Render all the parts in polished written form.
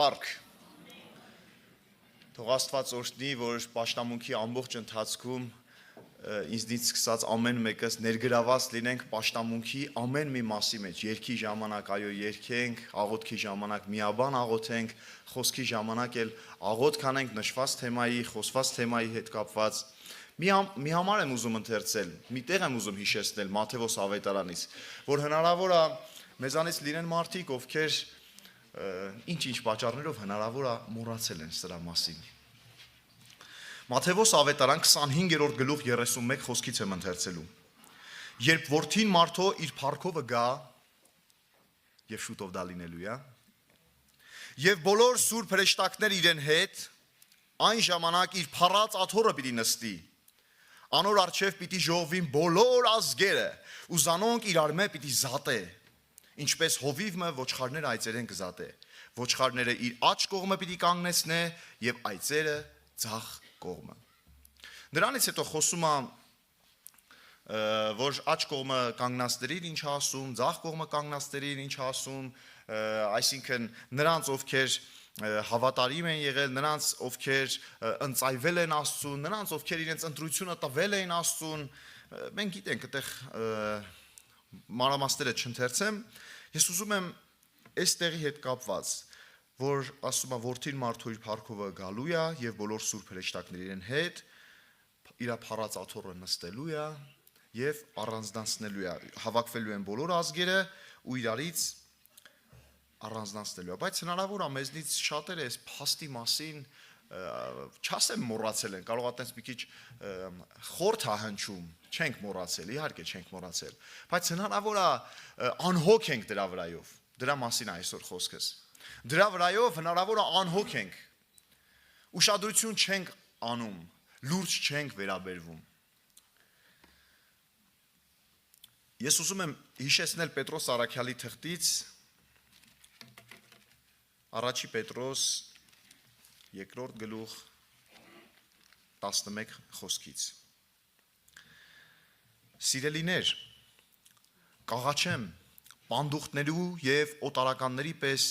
Արք Թող Աստված օրհնի, որ պաշտամունքի ամբողջ ընթացքում ինձնից սկսած ամեն մեկս ներգրաված լինենք պաշտամունքի ամեն մի մասի մեջ, երգի ժամանակ այո երգենք, աղոթքի ժամանակ միաբան աղոթենք, խոսքի ժամանակ էլ աղոթք անենք նշված թեմայի, խոսված թեմայի հետ կապված։ Մի համար եմ ուզում ընթերցել, մի տեղ եմ ուզում հիշեցնել Մատթեոս ավետարանից, որ հնարավոր է մեզանից լինեն մարդիկ, ովքեր ինչ պատճառներով հնարավոր է մոռացել են սրա մասին։ Մատթեոս ավետարան 25-րդ գլուխ 31 խոսքից եմ ընթերցելու։ Երբ որդին մարդո իր փառքովը գա, եւ շուտով դա լինելու է, եւ բոլոր սուրբ հրեշտակներ իրեն հետ, այն ժամանակ իր փառած աթոռը պիտի նստի։ Անոր առջև պիտի ժողվին բոլոր ազգերը, ու զանոնք իրար մե պիտի զատե, ինչպես հովիվը ոչխարները այծերեն կզատե։ Ոչխարները իր աջ կողմը պիտի կանգնեցնե եւ այծերը ձախ կողմը։ Դրանից հետո խոսում է, որ աջ կողմը կանգնածներին ինչ ասում, ձախ կողմը կանգնածներին ինչ ասում, այսինքն նրանց ովքեր հավատարիմ են եղել, նրանց ովքեր ընծայվել են Աստծուն, նրանց ովքեր իրենց ընտրությունը տվել են Աստծուն, մենք գիտենք այդտեղ մանրամասները չընթերցեմ, ես ուզում եմ այս տեղի հետ կապված, որ ասում է որդին մարդու իր փառքովը գալու է եւ բոլոր սուրբ հրեշտակների իրեն հետ, իր փառած աթոռը նստելու է եւ առանձնացնելու է, հավաքվելու են բոլոր ազգերը ու իրարից առանձնացնելու է, բայց հնարավոր է մեզնից շատերը այս փաստի մասին չասեմ մոռացել են, կարող է այդպես մի քիչ խորթ հնչում, չենք մոռացել, իհարկե չենք մոռացել, բայց հնարավոր է անհոգ ենք դրա վրայով, դրա մասին է այսօր խոսքս, դրա վրայով հնարավոր է անհոգ ենք, ուշադրություն չենք անում, լուրջ չենք վերաբերվում։ Ես ուզում եմ հիշեցնել Պետրոս Առաքյալի թղթից, Առաջի Պետրոս 2-րդ գլուխ 11 խոսքից։ Սիրելիներ, կաղաչեմ, պանդուխտներու եւ օտարականների պես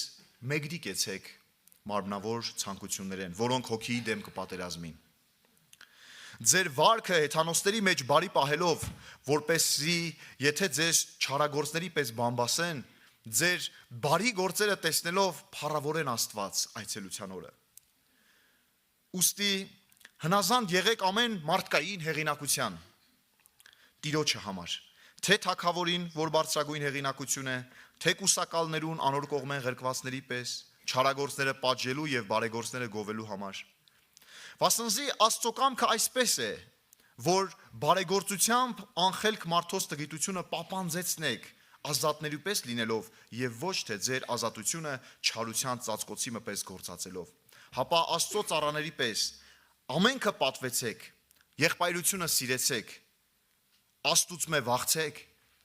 մեգրի կեցեք մարմնավոր ցանկություններեն, որոնք հոգիի դեմ կպատերազմին։ Ձեր վարքը հեթանոսների մեջ բարի պահելով, որպեսզի եթե ձեզ չարագործների պես բամբասեն, ձեր բարի գործերը տեսնելով փառավորեն Աստված այցելության օրը։ Ուստի հնազանդ եղեք ամեն մարդկային հեղինակության Տիրոջը համար, թե թագավորին, որ բարձրագույն հեղինակություն է, թե կուսակալներուն անոր կողմեն ղրկվածների պես, չարագործները պատժելու եւ բարեգործները գովելու համար։ Վասնզի Աստծո կամքը այսպես է, որ բարեգործությամբ անխելք մարդոց տգիտությունը պապանձեցնեք, ազատներու պես լինելով եւ ոչ թե ձեր ազատությունը չարության ծածկոցի պես գործածելով։ Հապա Աստծո ծառաների պես ամենքը պատվեցեք, եղբայրությունը սիրեցեք, Աստուծմե վախցեք,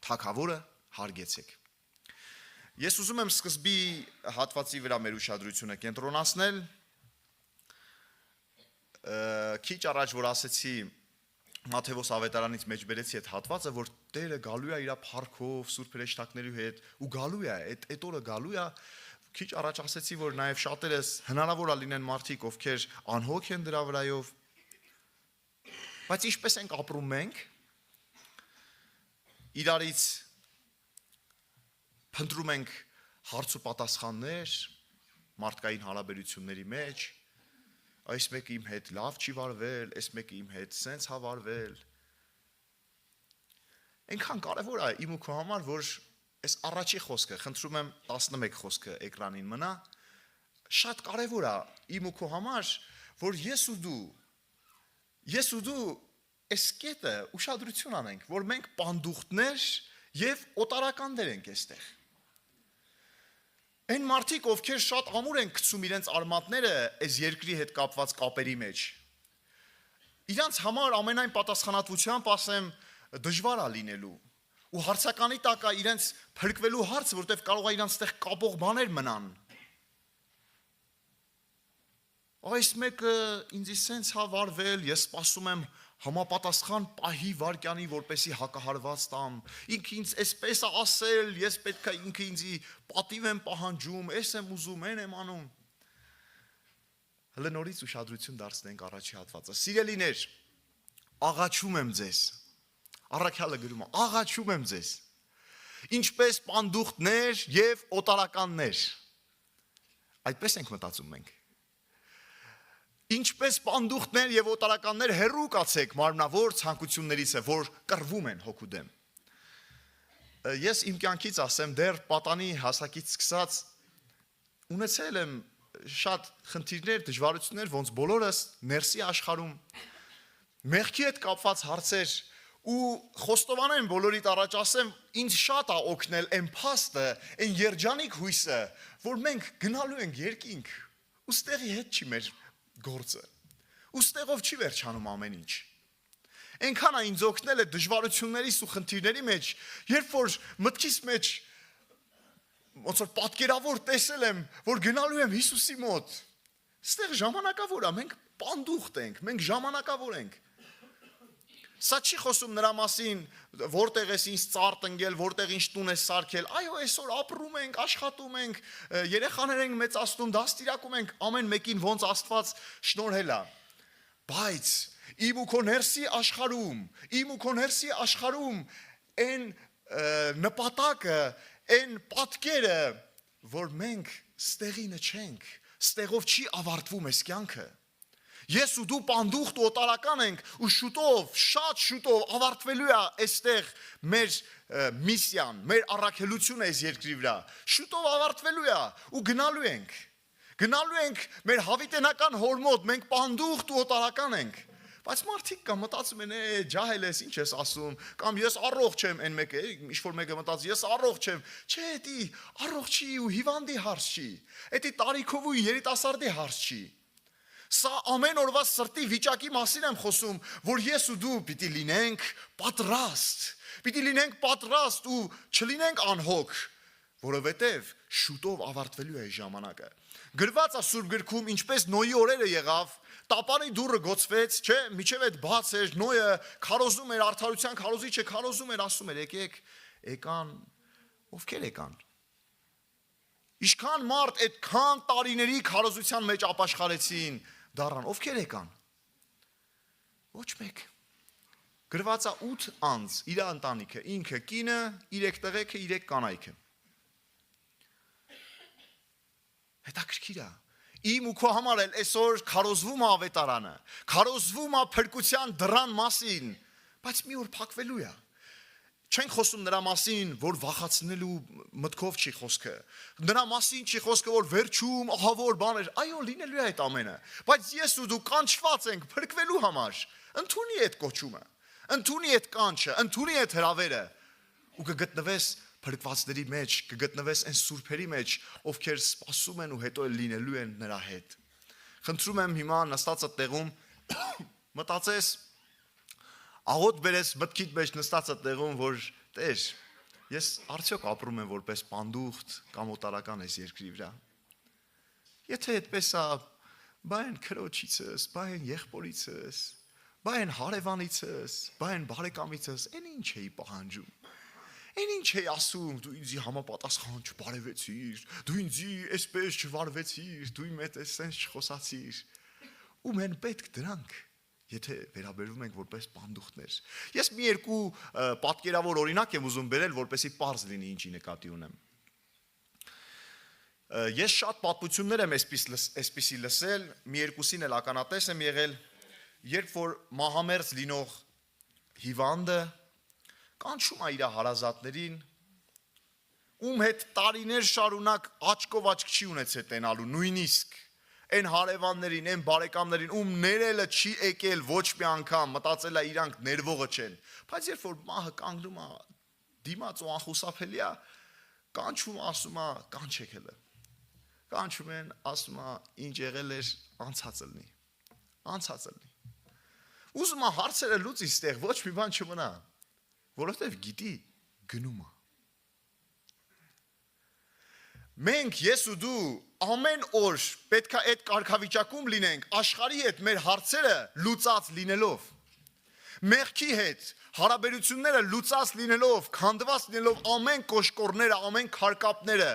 թագավորը հարգեցեք։ Ես ուզում եմ սկզբի հատվածի վրա մեր ուշադրությունը կենտրոնացնել, քիչ առաջ որ ասեցի Մատթեոս ավետարանից մեջ բերեցի այդ հատվածը, որ Տերը գալու է իր փառքով, սուրբ հրեշտակների հետ ու գալու է, այդ օրը գալու է, քիչ առաջ ասեցի, որ նաև շատերս հնարավոր է լինեն մարդիկ, ովքեր անհոգ են դրա վրայով, բայց ինչպես ենք ապրում մենք, իրարից փնտրում ենք հարց ու պատասխաններ մարդկային հարաբերությունների մեջ, այս մեկը իմ հետ լավ չի վարվել, այս մեկը իմ հետ սենց հավարվել։ Այնքան կարևոր է իմ ու քո համար, որ այս առաջի խոսքը, խնդրում եմ 11 խոսքը էկրանին մնա, շատ կարևոր է իմ ու քո համար, որ ես ու դու այս կետը ուշադրություն անենք, որ մենք պանդուխտներ եւ օտարականներ ենք այստեղ։ Այն մարդիկ, ովքեր շատ ամուր են գցում իրենց արմատները այս երկրի հետ կապված կապերի մեջ, իրանց համար ամենայն պատասխանատվությամբ ասեմ դժվար է լինելու ու հարցականի տակ է իրենց փրկվելու հարցը, որտեղ կարող է իրանց տեղ կապող բաներ մնան։ Այս մեկը ինձ սենց հավարվել, ես սպասում եմ համապատասխան պահի վարկյանի, որպեսի հակահարված տամ, ինքը ինձ այսպես է ասել, ես պետք է ինքը ինձի պատիվ եմ պահանջում, այս եմ ուզում, այն եմ անում։ Հələ նորից ուշադրություն դարձնենք առաջի հատվածը։ Սիրելիներ, աղաչում եմ ձեզ։ Առաքյալը գրում է, աղաչում եմ ձեզ։ Ինչպես պանդուխտներ եւ օտարականներ։ Այդպես ենք մտածում մենք։ Ինչպես պանդուխտներ եւ օտարականներ հեռու կացեք մարմնավոր ցանկություններից է, որ կռվում են հոգու դեմ։ Ես իմ կյանքից ասեմ, դեռ պատանի հասակից սկսած ունեցել եմ շատ խնդիրներ, դժվարություններ, ոնց բոլորս ներսի աշխարհում մեղքի հետ կապված հարցեր ու խոստովանեմ բոլորիդ առաջ ասեմ, ինձ շատ է օգնել այն փաստը, այն երջանիկ հույսը, որ մենք գնալու ենք երկինք, ու ստեղի հետ չի մեր գործը։ Ու ստեղով չի վերջանում ամեն ինչ։ Այնքան է ինձ օգնել է դժվարություններից ու խնդիրների մեջ, երբ որ մտքիս մեջ ոնց որ պատկերավոր տեսել եմ, որ գնալու եմ Հիսուսի մոտ։ Ստեղ ժամանակավոր է, մենք պանդուխտ ենք, մենք ժամանակավոր ենք։ Սա չի խոսում նրա մասին, որտեղ ես ինձ ծառ տնկել, որտեղ ինչ տուն ես սարքել, այո, այսօր ապրում ենք, աշխատում ենք, երեխաներ ենք մեծացնում, դաստիարակում ենք, ամեն մեկին ոնց Աստված շնորհել է։ Բայց իմ ու քո ներսի աշխարհում այն նպատակը, այն պատկերը, որ մենք ստեղինը չենք, ստեղով չի ավարտվում այս կյանքը։ Ես ու դու պանդուխտ ու օտարական ենք ու շուտով, շատ շուտով ավարտվելու է այստեղ մեր միսիան, մեր առաքելությունը այս երկրի վրա։ Շուտով ավարտվելու է ու գնալու ենք։ Գնալու ենք մեր հավիտենական հոր մոտ, մենք պանդուխտ ու օտարական ենք։ Բայց մարդիկ կա մտածում են, ջահել ես, ինչ ես ասում, կամ ես առողջ եմ, այն մեկը, ինչ-որ մեկը մտածում, ես առողջ եմ։ Չէ, դա առողջի ու հիվանդի հարց չի։ Դա տարիքով ու երիտասարդի հարց չի։ Սա ամեն օրվա սրտի վիճակի մասին եմ խոսում, որ ես ու դու պիտի լինենք պատրաստ ու չլինենք անհոգ, որովհետև շուտով ավարտվելու է ժամանակը։ Գրված է Սուրբ գրքում, ինչպես Նոյի օրերը եղավ, տապանի դուռը գոցվեց, չէ, միջև այդ բաց էր, Նոյը քարոզում էր, արդարության քարոզիչը քարոզում էր, ասում էր, եկան, ովքեր եկան։ Ինչքան մարդ այդքան տարիների քարոզության մեջ ապաշխարեցին, դառան, ովքեր եկան։ Ոչ մեկ։ Գրված է 8 անձ, իր ընտանիքը, ինքը, կինը, 3 տղեկը, 3 կանայքը։ Հետաքրքիր է։ Իմ ու քո համար էլ այսօր քարոզվում է ավետարանը, քարոզվում է փրկության դռան մասին, բայց մի օր փակվելու է։ Չենք խոսում նրա մասին, որ վախացնելու մտքով չի խոսքը։ Նրա մասին չի խոսքը, որ վերջում ահավոր բաներ, այո, լինելու է այդ ամենը, բայց ես ու դու կանչված ենք փրկվելու համար։ Ընդունի այդ կոչումը, ընդունի այդ կանչը, ընդունի այդ հրավերը ու կգտնվես փրկվածների մեջ, կգտնվես այն սուրբերի մեջ, ովքեր սպասում են ու հետո լինելու են նրա հետ։ Խնդրում եմ հիմա նստածը տեղում մտածես, աղոտ բերես մտքիդ մեջ նստածը տեղում, որ Տեր, ես արդյոք ապրում եմ որպես պանդուխտ կամ օտարական այս երկրի վրա։ Եթե այդպես է, բա այն քրոջիցս, բա այն եղբորիցս, բա այն հարևանիցս, բա այն բարեկամիցս, այն ինչ էի պահանջում։ Այն ինչ էի ասում, դու ինձի համապատասխան չբարևեցիր, դու ինձի այսպես չվարվեցիր, դու իմ հետ այսպես չխոսացիր։ Ու մենք պետք դրանք, եթե վերաբերվում ենք որպես պանդուխտներ։ Ես մի երկու պատկերավոր օրինակ եմ ուզում բերել, որպեսզի պարզ լինի ինչի նկատի ունեմ։ Ես շատ պատմություններ եմ այսպիսի լսել, մի երկուսին էլ ականատես եմ եղել, երբ որ մահամերձ լինող հիվանդը կանչում է իր հարազատներին, ում հետ տարիներ շարունակ աչքով աչք չի ունեցել տենալու, նույնիսկ այն հարևաններին, այն բարեկամներին, ում ներելը չի եկել ոչ մի անգամ, մտածել է իրանք ներվողը չեն, բայց երբ որ մահը կանգնում է դիմաց ու անխուսափելի է, կանչում ասում է, կանչեք հələ։ Կանչում են, ասում է, ինչ եղել էր, անցածը լինի։ Ուզում է հարցերը լուծի ստեղ, ոչ մի բան չմնա, որովհետև գիտի գնում է։ Մենք, ես ու դու ամեն օր պետք է այդ կարգավիճակում լինենք, աշխարհի հետ մեր հարցերը լուծած լինելով, մեղքի հետ հարաբերությունները լուծած լինելով, քանդված լինելով, ամեն կոշկորները, ամեն քարկապները,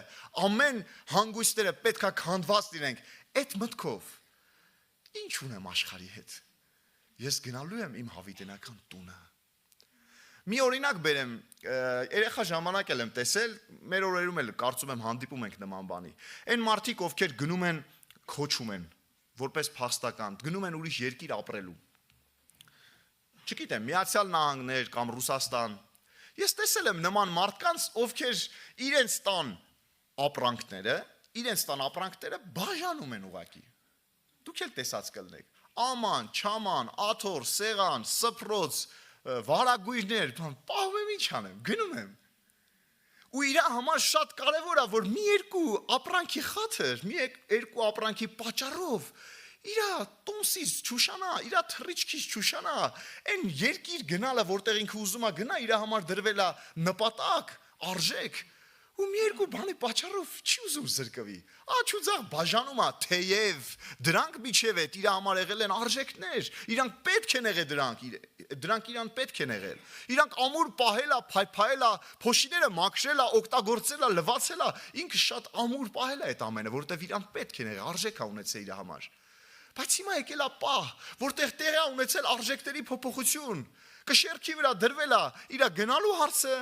ամեն հանգույցները պետք է քանդված լինենք։ Այդ մտքով Ինչ ունեմ աշխարհի հետ։ Ես գնալու եմ իմ հավիտենական տունը։ Մի օրինակ բերեմ, երեխա ժամանակ եմ տեսել, մեր օրերում էլ կարծում եմ հանդիպում ենք նման բանի։ Այն մարդիկ, ովքեր գնում են քոչում են, որպես փախստական, գնում են ուրիշ երկիր ապրելու։ Չգիտեմ, Միացյալ Նահանգներ կամ Ռուսաստան։ Ես տեսել եմ նման մարդկանց, ովքեր իրենց տան ապրանքները բաժանում են ուղակի։ Դուք էլ տեսած կլնեք։ Աման, չաման, աթոռ, սեղան, սփռոց, վարագույրներ, պահում եմ ինչ անեմ, գնում եմ։ Ու իր համար շատ կարևոր է, որ մի երկու ապրանքի խաթր, մի երկու ապրանքի պատճառով իր տոմսից ճուշանա, իր թռիչքից ճուշանա, այն երկիր գնալը, որտեղ ինքը ուզում է գնա, իր համար դրվել է նպատակ, արժեք, ու մի երկու բանի պատճառով չի ուզում զրկվի։ Աչուձախ բաժանում է, թեև դրանք միջև է իր համար եղել են արժեքներ, իրանք պետք են եղել դրանք իրան պետք են եղել։ Իրանք ամուր պահել է, փայփայել է, փոշիները մաքրել է, օգտագործել է, լվացել է, ինքը շատ ամուր պահել է այդ ամենը, որտեղ իրան պետք են եղել, արժեք է ունեցել իր համար։ Բայց հիմա եկել է պահ, որտեղ տեղ է ունեցել արժեքների փոփոխություն, կշեռքի վրա դրվել է իր գնալու հարցը,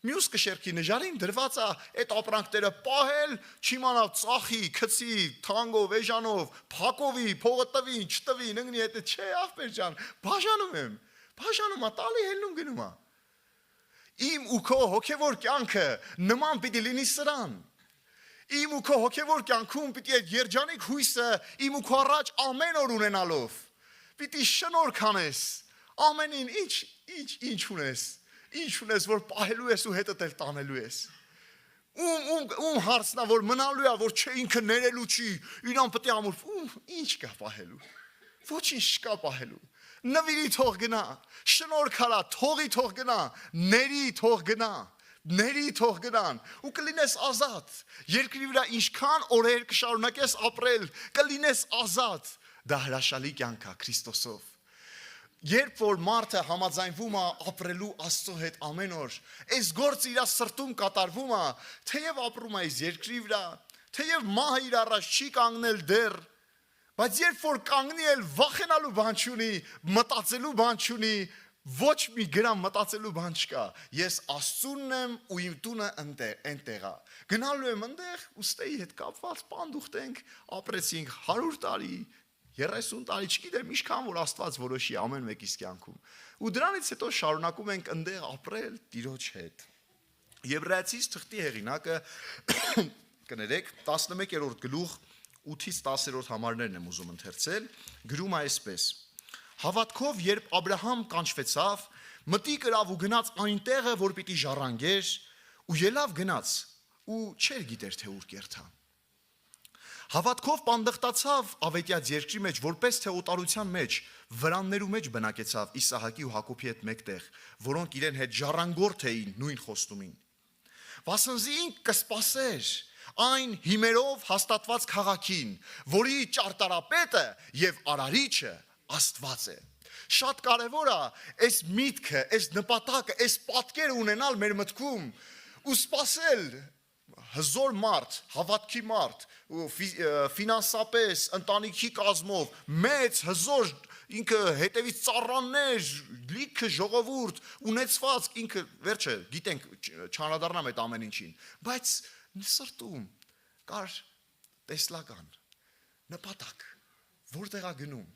մյուս կշեռքի նժարին դրված է այդ ապրանքները պահել, չիմանալ ծախի, քցի, թանգով, էժանով, փակովի, փողը տվի, չտվի, նգնի հետ չէ, ախպեր ջան, բաժանում է, տալի հելնում գնում է։ Իմ ու քո հոգևոր կյանքը նման պիտի լինի սրան։ Իմ ու քո հոգևոր կյանքում պիտի այդ երջանիկ հույսը իմ ու քո առաջ ամեն օր ունենալով պիտի շնորհք անես ամենին ինչ ունես որ պահելու ես ու հետդ էլ տանելու ես ում հարցնա որ մնալու է որ չէ ինքը ներելու չի իրան պետք է ամուր ինչ կա պահելու ոչինչ չկա պահելու նվիրի թող գնա շնորհք արա թողի թող գնա ների թող գնա Ների թող գնան ու կլինես ազատ երկրի վրա ինչքան օրեր կշարունակես ապրել կլինես ազատ դա հրաշալի կյանք է Քրիստոսով երբ որ մարդը համաձայնվում է ապրելու Աստծո հետ ամեն օր այս գործը իր սրտում կատարվում է թեև ապրում է այս երկրի վրա թեև մահը իր առաջ չի կանգնել դեռ բայց երբ որ կանգնի էլ վախենալու բան չունի մտածելու բան չունի Ոչ մի գրամ մտածելու բան չկա, ես Աստծունն եմ ու իմ տունը այնտեղ է, գնալու եմ այնտեղ ու ստեի հետ կապված պանդուխտ ենք, ապրեցինք 100 տարի, 30 տարի, չգիտեմ ինչքան որ Աստված որոշի ամեն մեկիս կյանքում ու դրանից հետո շարունակում ենք այնտեղ ապրել Տիրոջ հետ Եբրայեցիս թղթի հեղինակը կներեք 11-րդ գլուխ 8-ից 10-րդ համարներն եմ ուզում ընթերցել, գրում է այսպես Հավատքով, երբ Աբրահամ կանչվեցավ, մտիկ ըրավ ու գնաց այնտեղը, որ պիտի ժառանգեր, ու ելավ գնաց, ու չէր գիտեր, թե ուր կերթա։ Հավատքով պանդխտացավ ավետյաց երկրի մեջ, որպես թե օտարության մեջ, վրաններու մեջ բնակեցավ Իսահակի ու Հակոբի հետ մեկտեղ, որոնք իրեն հետ ժառանգորդ էին նույն խոստումին։ Վասնզի ինք կսպասեր այն հիմերով հաստատված քաղաքին, որի ճարտարապետը եւ արարիչը Աստված է։ Շատ կարևոր է այս միտքը, այս նպատակը, այս պատկերը ունենալ մեր մտքում ու սпасել հզոր մարդ, հավատքի մարդ, ֆինանսապես, ընտանիքի կազմով, մեծ հզոր ինքը հետևից ծառաներ, լիքը ժողովուրդ, ունեցված ինքը վերջը գիտենք չանադառնամ այդ ամեն ինչին, բայց սրտում կար տեսլական նպատակ, որտեղ է գնում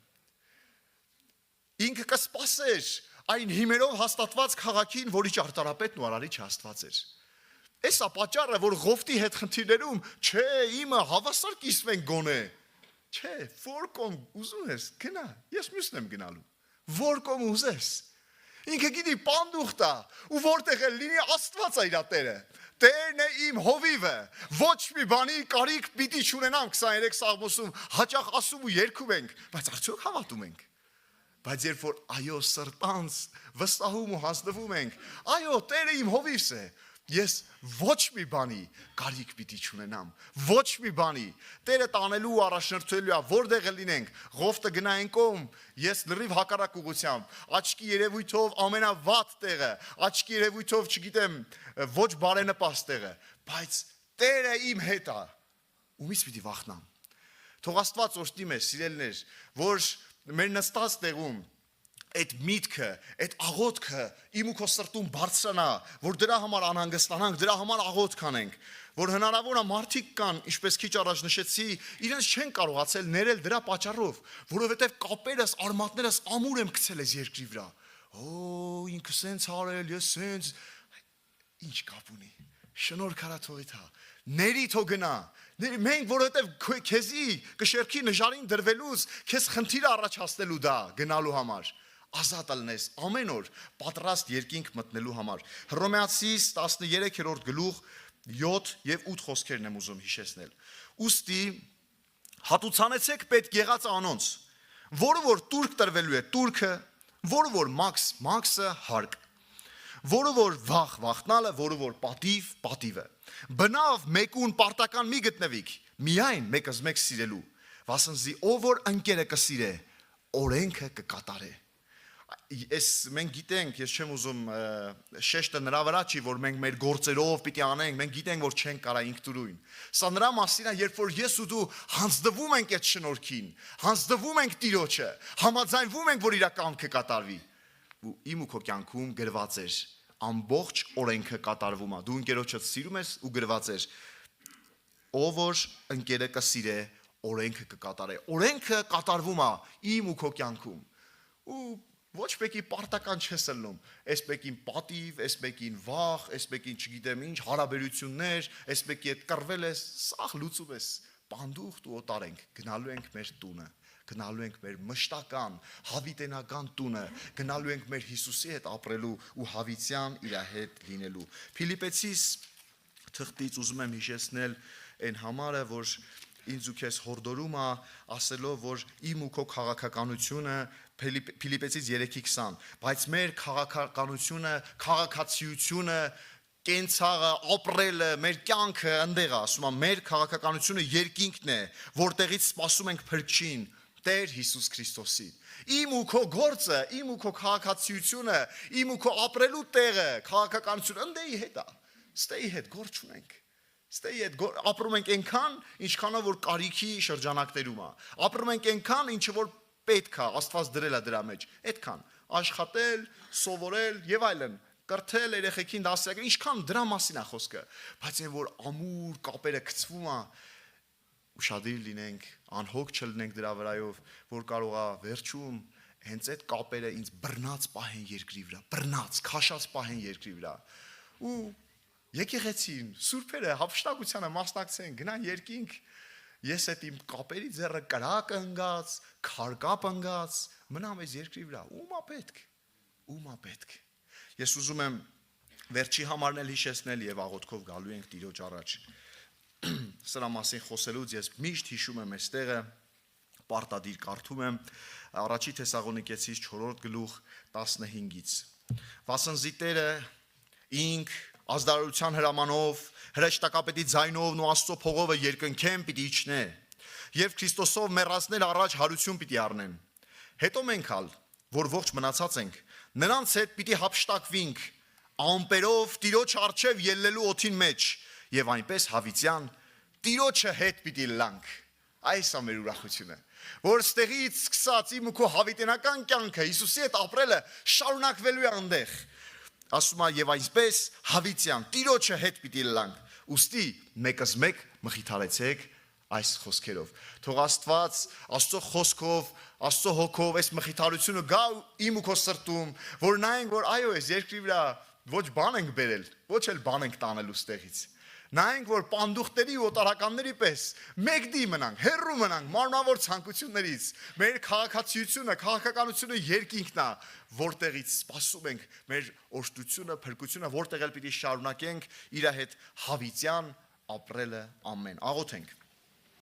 Ինքը կսպասեր այն հիմերով հաստատված քաղաքին, որի ճարտարապետն ու արարիչը Աստված էր։ Էս է պատճառը, որ Ղովտի հետ խնդիրներում, չէ, իմը հավասար կիսվենք գոնե։ Չէ, որ կողմ ուզում ես, գնա, ես մյուսն եմ գնալու։ Որ կողմ ուզես։ Ինքը գիտի պանդուխտ է, ու որտեղ էլ լինի Աստված է իր Տերը։ Տերն է իմ հովիվը։ Ոչ մի բանի կարիք պիտի չունենամ 23 Սաղմոսում, հաճախ ասում ու երգում ենք, բայց արդյոք հավատում ենք։ Բայց երբ որ այո սրտանց վստահում ու հանձնվում ենք, այո Տերը իմ հովիվս է, ես ոչ մի բանի կարիք պիտի չունենամ, ոչ մի բանի Տերը տանելու ու առաջնորդելու է, որտեղ լինենք, Ղովտը գնա այն կողմ, ես լրիվ հակառակ ուղղությամբ, աչքի երևույթով ամենավատ տեղը, աչքի երևույթով չգիտեմ, ոչ բարենպաստ տեղը, բայց Տերը իմ հետ է, ումից պիտի վախնամ։ Թող Աստված օրհնի մեզ, սիրելիներ, որ մեր նստած տեղում այդ միտքը, այդ աղոթքը իմ ու քո սրտում բարձրանա, որ դրա համար անհանգստանանք, դրա համար աղոթք անենք, որ հնարավոր է մարդիկ կան, ինչպես քիչ առաջ նշեցի, իրենց չեն կարողացել ներել դրա պատճառով, որովհետև կապերս, արմատներս ամուր եմ գցել այս երկրի վրա։ Ինքը սենց արել, ես սենց, ինչ կապ ունի։ Շնորհք արա թողի թա։ Ների թող գնա։ Մենք որովհետև քեզի կշերքի նժարին դրվելուց քեզ խնդիր առաջացնելու դա գնալու համար։ Ազատ ալնես ամեն օր պատրաստ երկինք մտնելու համար։ Հռոմեացիս 13-րդ գլուխ 7 եւ 8 խոսքերն եմ ուզում հիշեցնել։ Ուստի հատուցանեցեք պետք եղած անոնց, որը որ տուրք տրվելու է տուրքը, որը որ մաքսը հարկ, որը որ վախնալը, որը որ պատիվը։ Բնավ մեկուն պարտական մի գտնվիք, միայն մեկս մեկ սիրելու, վասնզի ով որ ընկերը կսիրե, օրենքը կկատարե։ Մենք գիտենք, ես չեմ ուզում շեշտը նրա վրա չի, որ մենք մեր գործերով պիտի անենք, մենք գիտենք, որ չենք կարա ինքնուրույն։ Սա նրա մասին է, երբ որ ես ու դու հանձնվում ենք այդ շնորհքին, հանձնվում ենք Տիրոջը, համաձայնվում ենք, որ իր կամքը կատարվի։ Ու իմ ու քո կյանքում գրված էր, ամբողջ օրենքը կատարվում է։ Դու ընկերոջդ սիրում ես ու գրված էր, ով որ ընկերը կսիրե, օրենքը կկատարե։ Օրենքը կատարվում է իմ ու քո կյանքում։ Ու ոչ մեկի պարտական չես ելնում, այս մեկին պատիվ, այս մեկին վախ, այս մեկին չգիտեմ ինչ, հարաբերություններ, այս մեկի հետ կռվել ես, սաղ լուծում ես, պանդուխտ ու օտար ենք, գնալու ենք մեր տունը, գնալու ենք մեր մշտական, հավիտենական տունը, գնալու ենք մեր Հիսուսի հետ ապրելու ու հավիտյան իր հետ լինելու։ Փիլիպեցիս թղթից ուզում եմ հիշեցնել այն համարը, որ ինձ ու քեզ հորդորում է ասելով, որ իմ ու քո քաղաքականությունը Փիլիպեցիս 3:20, բայց մեր քաղաքականությունը, քաղաքացիությունը, կենցաղը, ապրելը, մեր կյանքը ընդեղ է, ասում եմ, մեր քաղաքականությունը երկինքն է, որտեղից սպասում ենք փրկչին, Տեր Հիսուս Քրիստոսին։ Իմ ու քո գործը, իմ ու քո քաղաքացիությունը, իմ ու քո ապրելու տեղը, քաղաքականությունը ընդեի հետ է, ստեի հետ գործ չունենք։ Ստեի հետ ապրում ենք այնքան, ինչքանով որ կարիքի շրջանակներում է։ Ապրում ենք այնքան, ինչը որ պետք է, Աստված դրել է դրա մեջ։ Այդքան աշխատել, սովորել եւ այլն, կրթել երեխեքին դասերակել, ինչքան դրա մասին է խոսքը։ Բայց այն որ ամուր կապերը գցվում է, ուշադիր լինենք, անհոգ չլինենք դրա վրայով, որ կարող է վերջում հենց այդ կապերը ինձ բռնած պահեն երկրի վրա, բռնած, քաշած պահեն երկրի վրա։ Ու եկեղեցին, սուրբերը հափշտակությանը մասնակցեն, գնան երկինք, ես այդ իմ կապերի ձեռը կրակ ընգած, քարկապ ընգած, մնամ այս երկրի վրա, ումա պետք։ Ես ուզում եմ վերջի համարն էլ հիշեցնել եւ աղոթքով գալու ենք Տիրոջ առաջ։ Սրա մասին խոսելուց ես միշտ հիշում եմ այս տեղը, պարտադիր կարդում եմ Առաջի Թեսաղոնիկեցիս 4-րդ գլուխ 15-ից։ Վասնզի Տերը ինք ազդարարության հրամանով, հրեշտակապետի ձայնով ու Աստծո փողովը երկնքեն պիտի իջնե, եւ Քրիստոսով մեռածներ առաջ հարություն պիտի առնեն։ Հետո մենք ալ, որ ողջ մնացած ենք, նրանց հետ պիտի հափշտակվինք ամպերով Տիրոջ առջև ելնելու օդին մեջ, եւ այնպես հավիտյան Տիրոջը հետ պիտի լանք։ Այս է մեր ուրախությունը, որ ստեղից սկսած իմ ու քո հավիտենական կյանքը Հիսուսի հետ ապրելը շարունակվելու է այնտեղ։ Ասում է եւ այսպես հավիտյան Տիրոջը հետ պիտի լանք։ Ուստի մեկս մեկ մխիթարեցեք այս խոսքերով։ Թող Աստված Աստծո խոսքով, Աստծո հոգով այս մխիթարությունը գա իմ ու քո սրտում, որ նայենք, որ այո, այս երկրի վրա ոչ բան ենք բերել, ոչ էլ բան ենք տանել ուստեղից։ Նայենք, որ պանդուխտերի ու օտարականների պես մեկդի մնանք, հեռու մնանք մարմնավոր ցանկություններից։ Մեր քաղաքացիությունը, քաղաքականությունը երկինքն է, որտեղից սպասում ենք մեր օժտությունը, փրկությունը, որտեղ էլ պիտի շարունակենք իր հետ հավիտյան ապրելը ամեն։ Աղոթենք։